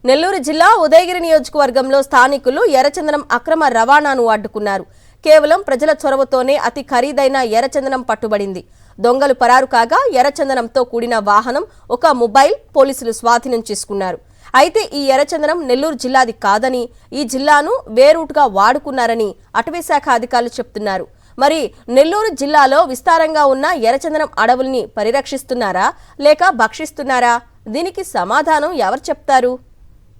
నెల్లూరు జిల్లా ఉదయగిరి నియోజకవర్గంలో స్థానికులు ఎర్రచందనం అక్రమ రవాణాను అడ్డుకున్నారు. కేవలం ప్రజల చొరవతోనే అతి ఖరీదైన ఎర్రచందనం పట్టుబడింది. దొంగలు పరారు కాగా ఎర్రచందనంతో కూడిన వాహనం, ఒక మొబైల్ పోలీసులు స్వాధీనం చేసుకున్నారు. అయితే ఈ ఎర్రచందనం నెల్లూరు జిల్లాది కాదని, ఈ జిల్లాను వేరూటుగా వాడుకున్నారని అటవీశాఖ అధికారులు చెప్తున్నారు. మరి నెల్లూరు జిల్లాలో విస్తారంగా ఉన్న ఎర్రచందనం అడవుల్ని పరిరక్షిస్తున్నారా లేక భక్షిస్తున్నారా? దీనికి సమాధానం ఎవరు చెప్తారు?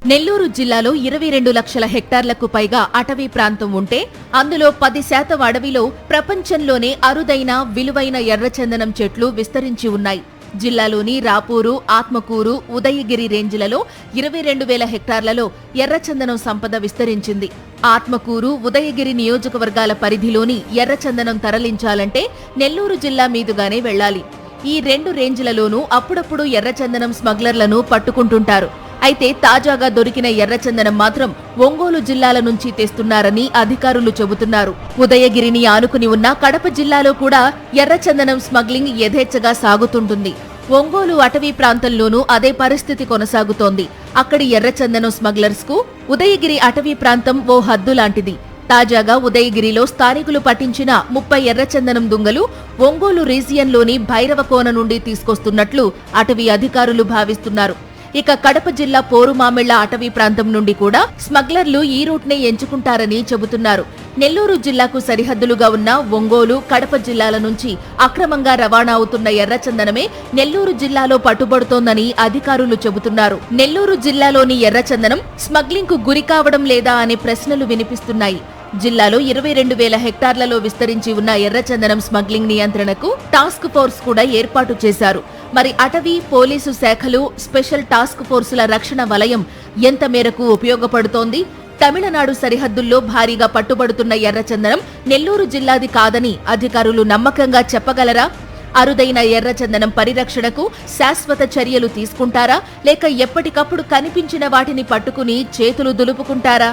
నెల్లూరు జిల్లాలో 22 లక్షల హెక్టార్లకు పైగా అటవీ ప్రాంతం ఉంటే అందులో 10% అడవిలో ప్రపంచంలోనే అరుదైన విలువైన ఎర్రచందనం చెట్లు విస్తరించి ఉన్నాయి. జిల్లాలోని రాపూరు, ఆత్మకూరు, ఉదయగిరి రేంజ్లలో 22,000 హెక్టార్లలో ఎర్రచందనం సంపద విస్తరించింది. ఆత్మకూరు, ఉదయగిరి నియోజకవర్గాల పరిధిలోని ఎర్రచందనం తరలించాలంటే నెల్లూరు జిల్లా మీదుగానే వెళ్లాలి. ఈ 2 రేంజ్లలోనూ అప్పుడప్పుడు ఎర్రచందనం స్మగ్లర్లను పట్టుకుంటుంటారు. అయితే తాజాగా దొరికిన ఎర్రచందనం మాత్రం ఒంగోలు జిల్లాల నుంచి తెస్తున్నారని అధికారులు చెబుతున్నారు. ఉదయగిరిని ఆనుకుని ఉన్న కడప జిల్లాలో కూడా ఎర్రచందనం స్మగ్లింగ్ యథేచ్ఛగా సాగుతుంటుంది. ఒంగోలు అటవీ ప్రాంతంలోనూ అదే పరిస్థితి కొనసాగుతోంది. అక్కడి ఎర్రచందనం స్మగ్లర్స్ కు ఉదయగిరి అటవీ ప్రాంతం ఓ హద్దు లాంటిది. తాజాగా ఉదయగిరిలో స్థానికులు పట్టించిన 30 ఎర్రచందనం దుంగలు ఒంగోలు రీజియన్లోని భైరవకోన నుండి తీసుకొస్తున్నట్లు అటవీ అధికారులు భావిస్తున్నారు. ఇక కడప జిల్లా పోరుమామిళ్ల అటవీ ప్రాంతం నుండి కూడా స్మగ్లర్లు ఈ రూట్నే ఎంచుకుంటారని చెబుతున్నారు. నెల్లూరు జిల్లాకు సరిహద్దులుగా ఉన్న ఒంగోలు, కడప జిల్లాల నుంచి అక్రమంగా రవాణా అవుతున్న ఎర్రచందనమే నెల్లూరు జిల్లాలో పట్టుబడుతోందని అధికారులు చెబుతున్నారు. నెల్లూరు జిల్లాలోని ఎర్రచందనం స్మగ్లింగ్ కు గురి కావడం లేదా అనే ప్రశ్నలు వినిపిస్తున్నాయి. జిల్లాలో 22,000 హెక్టార్లలో విస్తరించి ఉన్న ఎర్రచందనం స్మగ్లింగ్ నియంత్రణకు టాస్క్ ఫోర్స్ కూడా ఏర్పాటు చేశారు. మరి అటవీ, పోలీసు శాఖలు, స్పెషల్ టాస్క్ ఫోర్సుల రక్షణ వలయం ఎంత మేరకు ఉపయోగపడుతోంది? తమిళనాడు సరిహద్దుల్లో భారీగా పట్టుబడుతున్న ఎర్రచందనం నెల్లూరు జిల్లాది కాదని అధికారులు నమ్మకంగా చెప్పగలరా? అరుదైన ఎర్రచందనం పరిరక్షణకు శాశ్వత చర్యలు తీసుకుంటారా లేక ఎప్పటికప్పుడు కనిపించిన వాటిని పట్టుకుని చేతులు దులుపుకుంటారా?